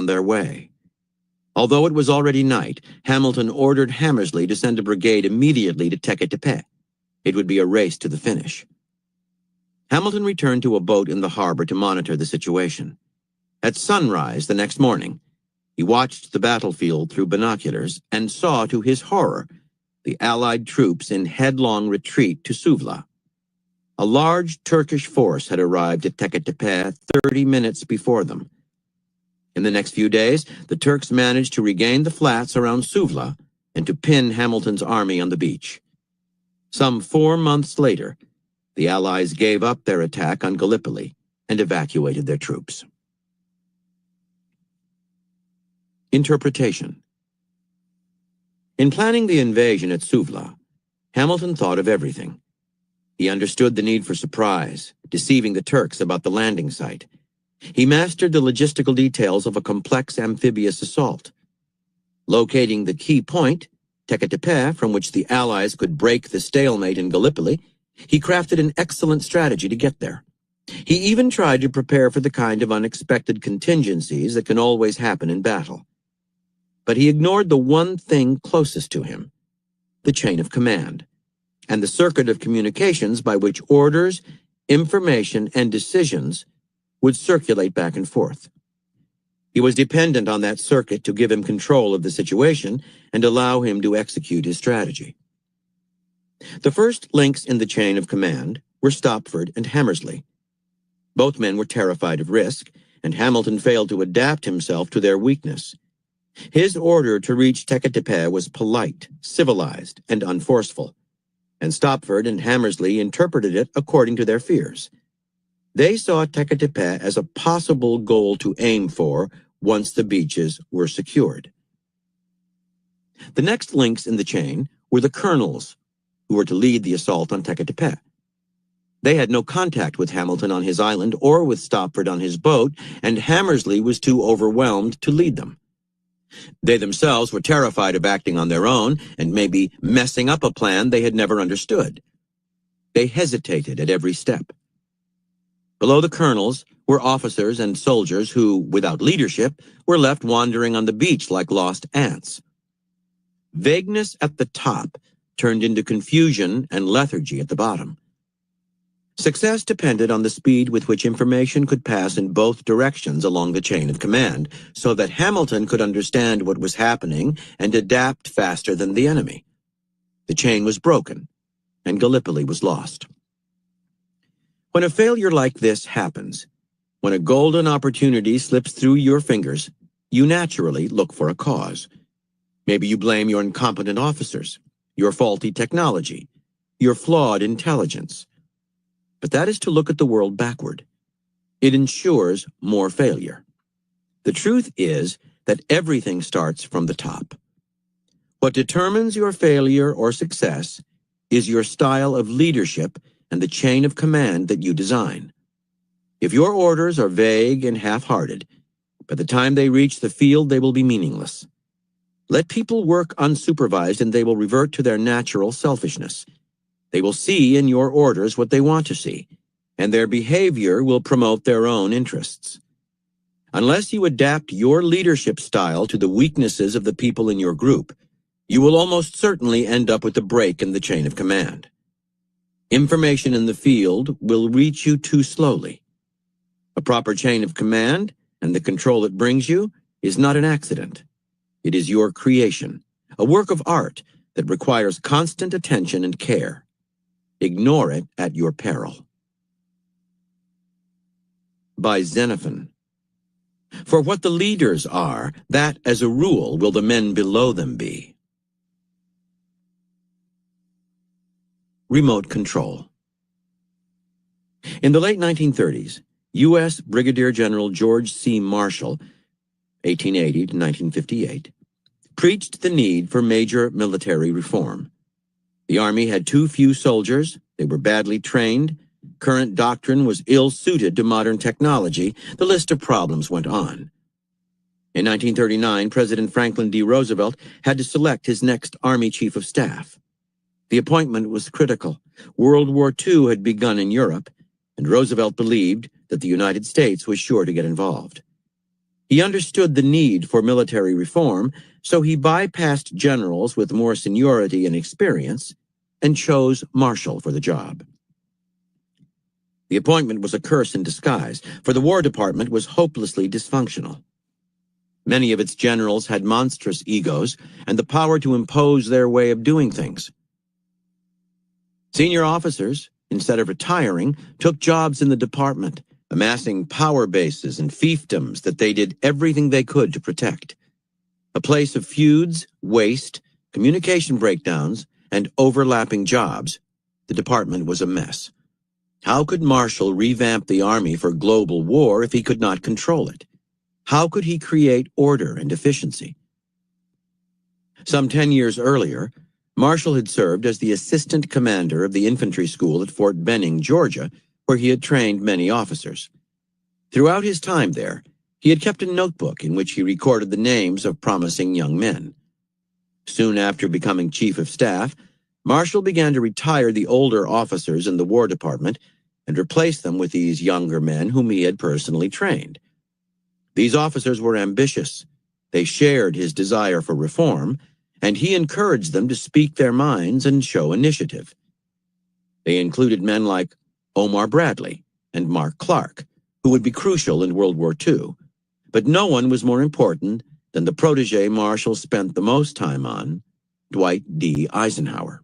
on their way. Although it was already night, Hamilton ordered Hammersley to send a brigade immediately to Teke-Tepe. It would be a race to the finish. Hamilton returned to a boat in the harbor to monitor the situation. At sunrise the next morning, he watched the battlefield through binoculars and saw, to his horror, the Allied troops in headlong retreat to Suvla. A large Turkish force had arrived at Teke-Tepe 30 minutes before them. In the next few days, the Turks managed to regain the flats around Suvla and to pin Hamilton's army on the beach. Some 4 months later, the Allies gave up their attack on Gallipoli and evacuated their troops. Interpretation. In planning the invasion at Suvla, Hamilton thought of everything. He understood the need for surprise, deceiving the Turks about the landing site. He mastered the logistical details of a complex amphibious assault. Locating the key point, Teke-Tepe, from which the Allies could break the stalemate in Gallipoli, he crafted an excellent strategy to get there. He even tried to prepare for the kind of unexpected contingencies that can always happen in battle. But he ignored the one thing closest to him, the chain of command, and the circuit of communications by which orders, information, and decisions would circulate back and forth. He was dependent on that circuit to give him control of the situation and allow him to execute his strategy. The first links in the chain of command were Stopford and Hammersley. Both men were terrified of risk, and Hamilton failed to adapt himself to their weakness. His order to reach Teke-Tepe was polite, civilized, and unforceful, and Stopford and Hammersley interpreted it according to their fears. They saw Teke-Tepe as a possible goal to aim for once the beaches were secured. The next links in the chain were the colonels, who were to lead the assault on Teke-Tepe. They had no contact with Hamilton on his island or with Stopford on his boat, and Hammersley was too overwhelmed to lead them. They themselves were terrified of acting on their own and maybe messing up a plan they had never understood. They hesitated at every step. Below the colonels were officers and soldiers who, without leadership, were left wandering on the beach like lost ants. Vagueness at the top turned into confusion and lethargy at the bottom. Success depended on the speed with which information could pass in both directions along the chain of command, so that Hamilton could understand what was happening and adapt faster than the enemy. The chain was broken, and Gallipoli was lost. When a failure like this happens, when a golden opportunity slips through your fingers, you naturally look for a cause. Maybe you blame your incompetent officers, your faulty technology, your flawed intelligence. But that is to look at the world backward. It ensures more failure. The truth is that everything starts from the top. What determines your failure or success is your style of leadership and the chain of command that you design. If your orders are vague and half-hearted, by the time they reach the field, they will be meaningless. Let people work unsupervised and they will revert to their natural selfishness. They will see in your orders what they want to see, and their behavior will promote their own interests. Unless you adapt your leadership style to the weaknesses of the people in your group, you will almost certainly end up with a break in the chain of command. Information in the field will reach you too slowly. A proper chain of command and the control it brings you is not an accident. It is your creation, a work of art that requires constant attention and care. Ignore it at your peril. By Xenophon. For what the leaders are, that as a rule will the men below them be. Remote control. In the late 1930s, U.S. Brigadier General George C. Marshall, 1880 to 1958, preached the need for major military reform. The Army had too few soldiers, they were badly trained, current doctrine was ill-suited to modern technology, the list of problems went on. In 1939, President Franklin D. Roosevelt had to select his next Army Chief of Staff. The appointment was critical. World War II had begun in Europe, and Roosevelt believed that the United States was sure to get involved. He understood the need for military reform, so he bypassed generals with more seniority and experience and chose Marshall for the job. The appointment was a curse in disguise, for the War Department was hopelessly dysfunctional. Many of its generals had monstrous egos and the power to impose their way of doing things. Senior officers, instead of retiring, took jobs in the department, amassing power bases and fiefdoms that they did everything they could to protect. A place of feuds, waste, communication breakdowns, and overlapping jobs, the department was a mess. How could Marshall revamp the army for global war if he could not control it? How could he create order and efficiency? Some 10 years earlier, Marshall had served as the assistant commander of the infantry school at Fort Benning, Georgia, where he had trained many officers. Throughout his time there, he had kept a notebook in which he recorded the names of promising young men. Soon after becoming chief of staff, Marshall began to retire the older officers in the War Department and replace them with these younger men whom he had personally trained. These officers were ambitious. They shared his desire for reform, and he encouraged them to speak their minds and show initiative. They included men like Omar Bradley and Mark Clark, who would be crucial in World War II, but no one was more important than the protege Marshall spent the most time on, Dwight D. Eisenhower.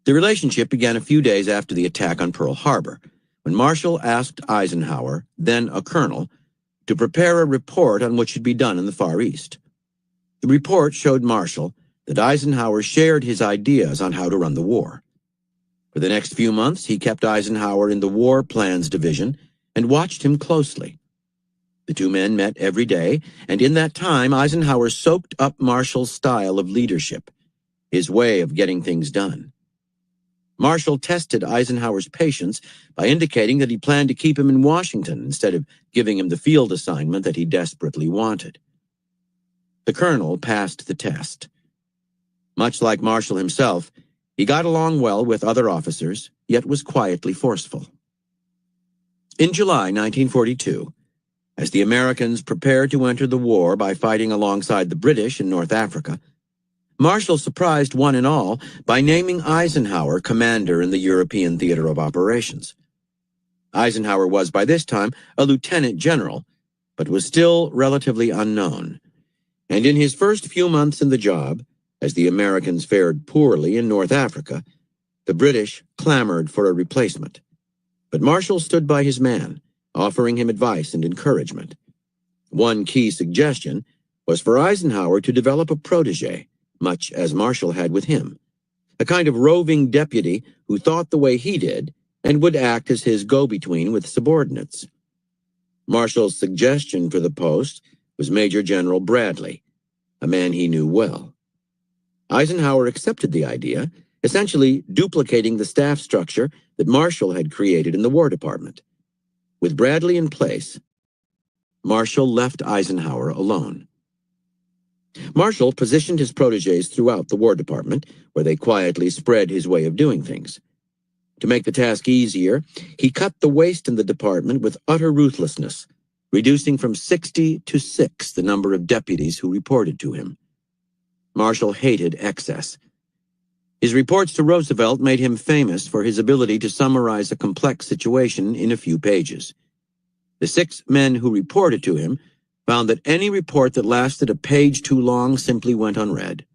The relationship began a few days after the attack on Pearl Harbor, when Marshall asked Eisenhower, then a colonel, to prepare a report on what should be done in the Far East. The report showed Marshall that Eisenhower shared his ideas on how to run the war. For the next few months, he kept Eisenhower in the War Plans Division and watched him closely. The two men met every day, and in that time, Eisenhower soaked up Marshall's style of leadership, his way of getting things done. Marshall tested Eisenhower's patience by indicating that he planned to keep him in Washington instead of giving him the field assignment that he desperately wanted. The colonel passed the test. Much like Marshall himself, he got along well with other officers, yet was quietly forceful. In July 1942, as the Americans prepared to enter the war by fighting alongside the British in North Africa, Marshall surprised one and all by naming Eisenhower commander in the European Theater of Operations. Eisenhower was by this time a lieutenant general, but was still relatively unknown. And in his first few months in the job, as the Americans fared poorly in North Africa, the British clamored for a replacement. But Marshall stood by his man, offering him advice and encouragement. One key suggestion was for Eisenhower to develop a protege, much as Marshall had with him, a kind of roving deputy who thought the way he did and would act as his go-between with subordinates. Marshall's suggestion for the post was Major General Bradley, a man he knew well. Eisenhower accepted the idea, essentially duplicating the staff structure that Marshall had created in the War Department. With Bradley in place, Marshall left Eisenhower alone. Marshall positioned his protégés throughout the War Department, where they quietly spread his way of doing things. To make the task easier, he cut the waste in the department with utter ruthlessness, reducing from 60 to 6 the number of deputies who reported to him. Marshall hated excess. His reports to Roosevelt made him famous for his ability to summarize a complex situation in a few pages. The 6 men who reported to him found that any report that lasted a page too long simply went unread.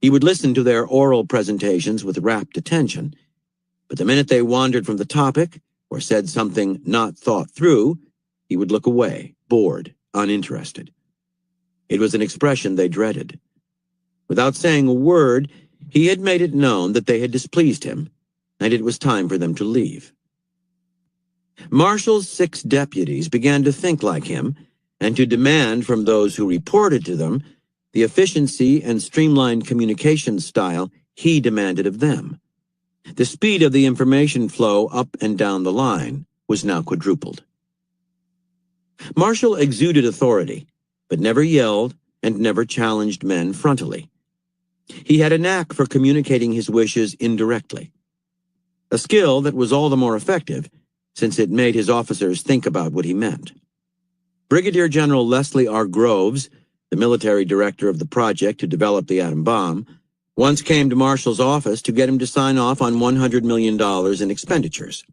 He would listen to their oral presentations with rapt attention, but the minute they wandered from the topic or said something not thought through, he would look away, bored, uninterested. It was an expression they dreaded. Without saying a word, he had made it known that they had displeased him, and it was time for them to leave. Marshall's 6 deputies began to think like him and to demand from those who reported to them the efficiency and streamlined communication style he demanded of them. The speed of the information flow up and down the line was now quadrupled. Marshall exuded authority, but never yelled and never challenged men frontally. He had a knack for communicating his wishes indirectly, a skill that was all the more effective since it made his officers think about what he meant. Brigadier General Leslie R. Groves, the military director of the project to develop the atom bomb, once came to Marshall's office to get him to sign off on $100 million in expenditures.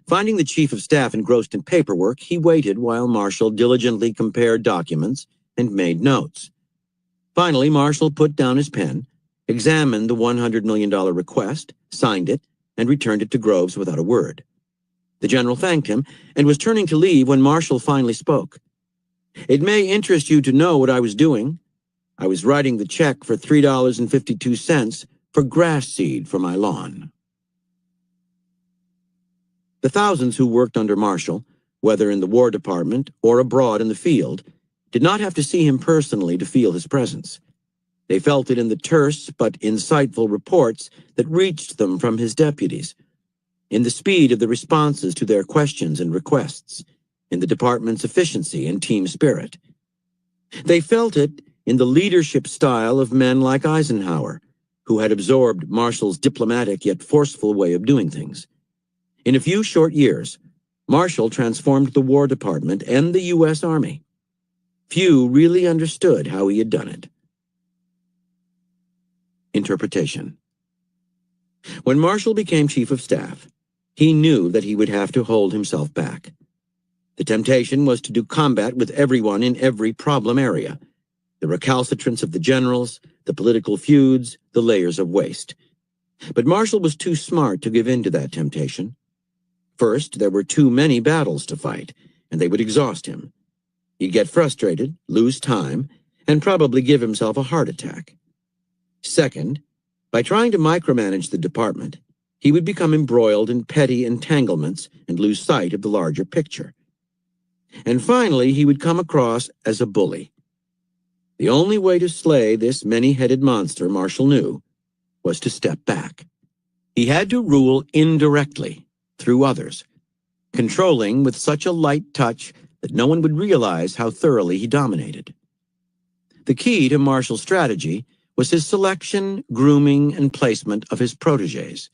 Finding the chief of staff engrossed in paperwork, he waited while Marshall diligently compared documents and made notes. Finally, Marshall put down his pen, examined the $100 million request, signed it, and returned it to Groves without a word. The general thanked him and was turning to leave when Marshall finally spoke. "It may interest you to know what I was doing. I was writing the check for $3.52 for grass seed for my lawn." The thousands who worked under Marshall, whether in the War Department or abroad in the field, did not have to see him personally to feel his presence. They felt it in the terse but insightful reports that reached them from his deputies, in the speed of the responses to their questions and requests, in the department's efficiency and team spirit. They felt it in the leadership style of men like Eisenhower, who had absorbed Marshall's diplomatic yet forceful way of doing things. In a few short years, Marshall transformed the War Department and the U.S. Army. Few really understood how he had done it. Interpretation. When Marshall became Chief of Staff, he knew that he would have to hold himself back. The temptation was to do combat with everyone in every problem area, the recalcitrance of the generals, the political feuds, the layers of waste. But Marshall was too smart to give in to that temptation. First, there were too many battles to fight, and they would exhaust him. He'd get frustrated, lose time, and probably give himself a heart attack. Second, by trying to micromanage the department, he would become embroiled in petty entanglements and lose sight of the larger picture. And finally, he would come across as a bully. The only way to slay this many-headed monster, Marshall knew, was to step back. He had to rule indirectly, through others, controlling with such a light touch that no one would realize how thoroughly he dominated. The key to Marshall's strategy was his selection, grooming, and placement of his protégés.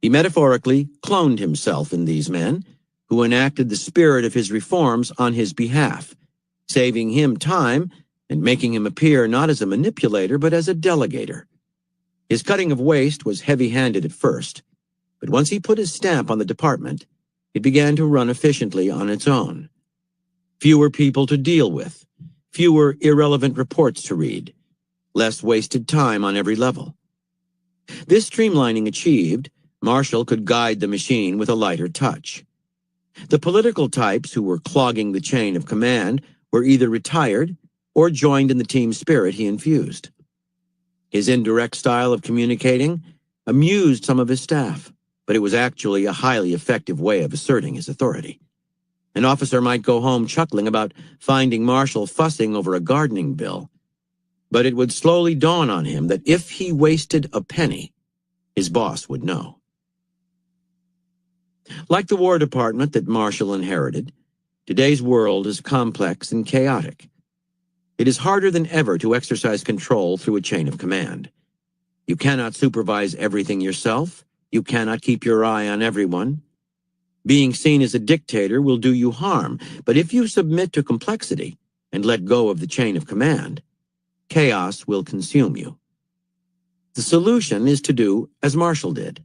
He metaphorically cloned himself in these men, who enacted the spirit of his reforms on his behalf, saving him time and making him appear not as a manipulator but as a delegator. His cutting of waste was heavy-handed at first, but once he put his stamp on the department, it began to run efficiently on its own. Fewer people to deal with, fewer irrelevant reports to read, less wasted time on every level. This streamlining achieved, Marshall could guide the machine with a lighter touch. The political types who were clogging the chain of command were either retired or joined in the team spirit he infused. His indirect style of communicating amused some of his staff, but it was actually a highly effective way of asserting his authority. An officer might go home chuckling about finding Marshall fussing over a gardening bill, but it would slowly dawn on him that if he wasted a penny, his boss would know. Like the War Department that Marshall inherited, today's world is complex and chaotic. It is harder than ever to exercise control through a chain of command. You cannot supervise everything yourself. You cannot keep your eye on everyone. Being seen as a dictator will do you harm, but if you submit to complexity and let go of the chain of command, chaos will consume you. The solution is to do as Marshall did.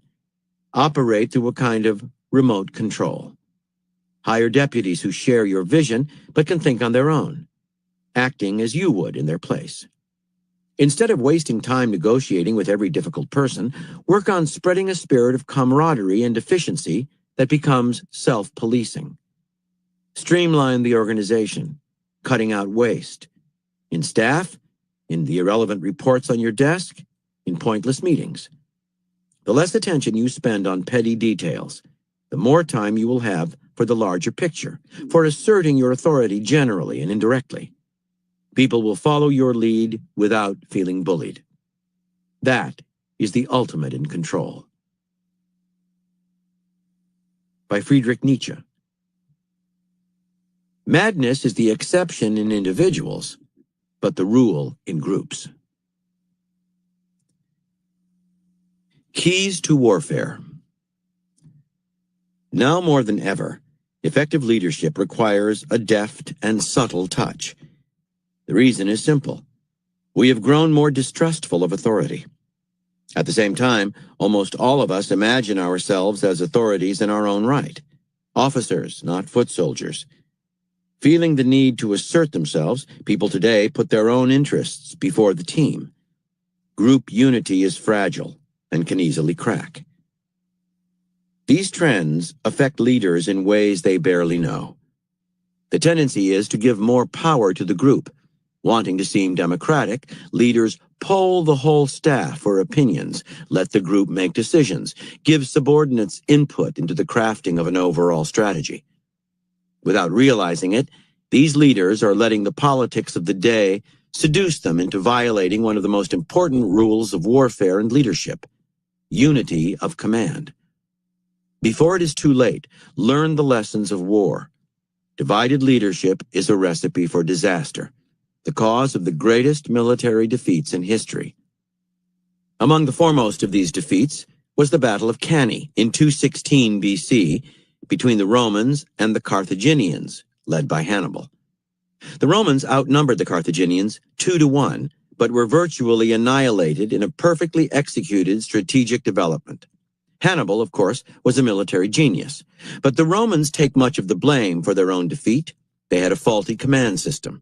Operate through a kind of remote control. Hire deputies who share your vision but can think on their own, acting as you would in their place. Instead of wasting time negotiating with every difficult person, work on spreading a spirit of camaraderie and efficiency that becomes self-policing. Streamline the organization, cutting out waste. In staff, in the irrelevant reports on your desk, in pointless meetings. The less attention you spend on petty details, the more time you will have for the larger picture, for asserting your authority generally and indirectly. People will follow your lead without feeling bullied. That is the ultimate in control. By Friedrich Nietzsche. Madness is the exception in individuals, but the rule in groups. Keys to warfare. Now more than ever, Effective leadership requires a deft and subtle touch. The reason is simple. We have grown more distrustful of authority. At the same time, almost all of us imagine ourselves as authorities in our own right. Officers, not foot soldiers. Feeling the need to assert themselves, people today put their own interests before the team. Group unity is fragile and can easily crack. These trends affect leaders in ways they barely know. The tendency is to give more power to the group. Wanting to seem democratic, leaders poll the whole staff for opinions, let the group make decisions, give subordinates input into the crafting of an overall strategy. Without realizing it, these leaders are letting the politics of the day seduce them into violating one of the most important rules of warfare and leadership: unity of command. Before it is too late, learn the lessons of war. Divided leadership is a recipe for disaster, the cause of the greatest military defeats in history. Among the foremost of these defeats was the Battle of Cannae in 216 BC between the Romans and the Carthaginians, led by Hannibal. The Romans outnumbered the Carthaginians 2-1, but were virtually annihilated in a perfectly executed strategic development. Hannibal, of course, was a military genius, but the Romans take much of the blame for their own defeat. They had a faulty command system,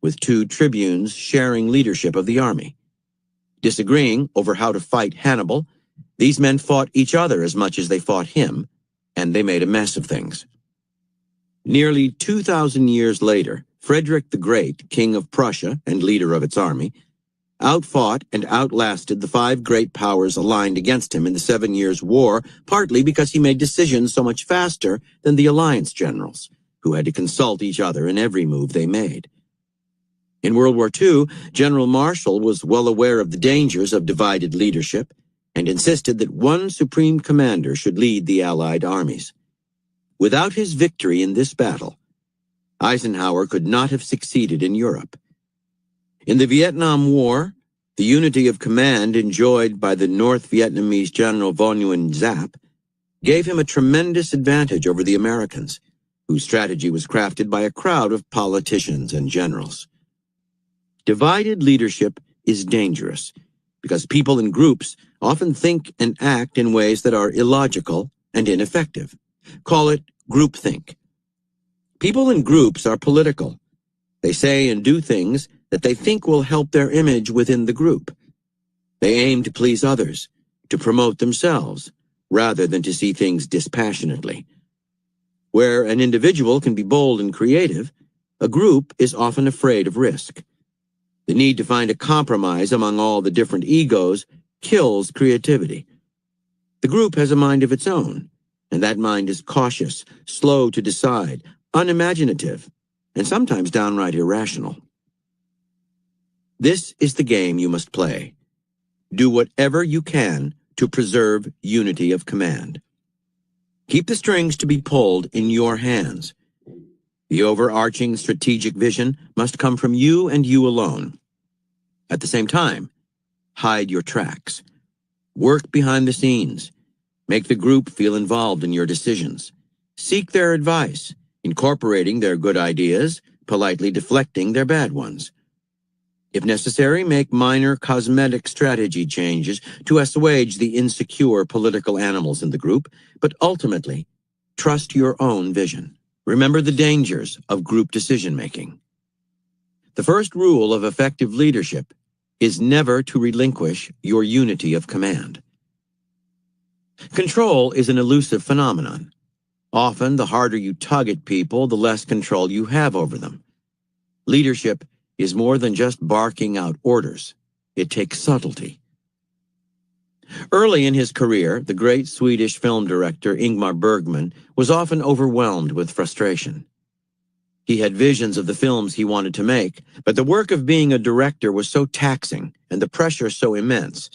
with 2 tribunes sharing leadership of the army. Disagreeing over how to fight Hannibal, these men fought each other as much as they fought him, and they made a mess of things. Nearly 2,000 years later, Frederick the Great, king of Prussia and leader of its army, outfought and outlasted the 5 great powers aligned against him in the 7 Years' War, partly because he made decisions so much faster than the alliance generals, who had to consult each other in every move they made. In World War II, General Marshall was well aware of the dangers of divided leadership and insisted that one supreme commander should lead the Allied armies. Without his victory in this battle, Eisenhower could not have succeeded in Europe. In the Vietnam War, the unity of command enjoyed by the North Vietnamese General Von Nguyen Giap gave him a tremendous advantage over the Americans, whose strategy was crafted by a crowd of politicians and generals. Divided leadership is dangerous because people in groups often think and act in ways that are illogical and ineffective. Call it groupthink. People in groups are political. They say and do things that they think will help their image within the group. They aim to please others, to promote themselves, rather than to see things dispassionately. Where an individual can be bold and creative, a group is often afraid of risk. The need to find a compromise among all the different egos kills creativity. The group has a mind of its own, and that mind is cautious, slow to decide, unimaginative, and sometimes downright irrational. This is the game you must play. Do whatever you can to preserve unity of command. Keep the strings to be pulled in your hands. The overarching strategic vision must come from you and you alone. At the same time, hide your tracks. Work behind the scenes. Make the group feel involved in your decisions. Seek their advice, incorporating their good ideas, politely deflecting their bad ones. If necessary, make minor cosmetic strategy changes to assuage the insecure political animals in the group, but ultimately, trust your own vision. Remember the dangers of group decision-making. The first rule of effective leadership is never to relinquish your unity of command. Control is an elusive phenomenon. Often, the harder you tug at people, the less control you have over them. Leadership is more than just barking out orders. It takes subtlety. Early in his career, the great Swedish film director Ingmar Bergman was often overwhelmed with frustration. He had visions of the films he wanted to make, but the work of being a director was so taxing and the pressure so immense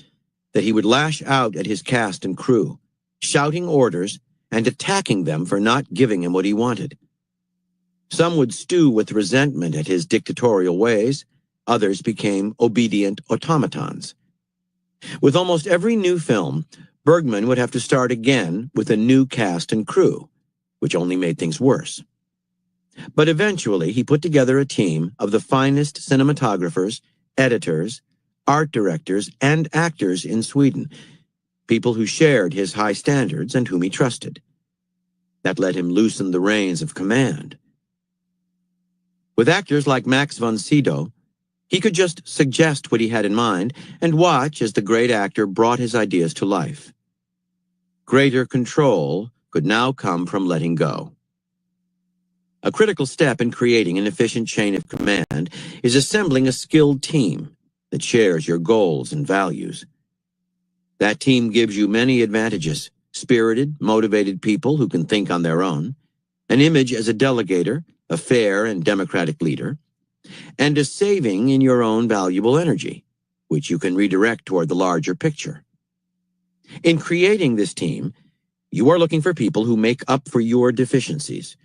that he would lash out at his cast and crew, shouting orders and attacking them for not giving him what he wanted. Some would stew with resentment at his dictatorial ways. Others became obedient automatons. With almost every new film, Bergman would have to start again with a new cast and crew. which only made things worse. But eventually, he put together a team of the finest cinematographers, editors, art directors, and actors in Sweden, people who shared his high standards and whom he trusted. That let him loosen the reins of command. With actors like Max von Sydow, he could just suggest what he had in mind and watch as the great actor brought his ideas to life. Greater control could now come from letting go. A critical step in creating an efficient chain of command is assembling a skilled team that shares your goals and values. That team gives you many advantages: spirited, motivated people who can think on their own, an image as a delegator, a fair and democratic leader, and a saving in your own valuable energy, which you can redirect toward the larger picture. In creating this team, you are looking for people who make up for your deficiencies,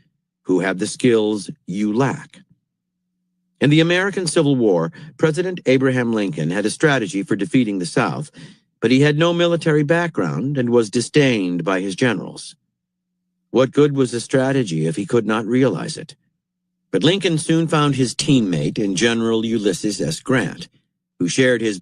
who have the skills you lack. In the American Civil War, President Abraham Lincoln had a strategy for defeating the South, but he had no military background and was disdained by his generals. What good was the strategy if he could not realize it? But Lincoln soon found his teammate in General Ulysses S. Grant, who shared his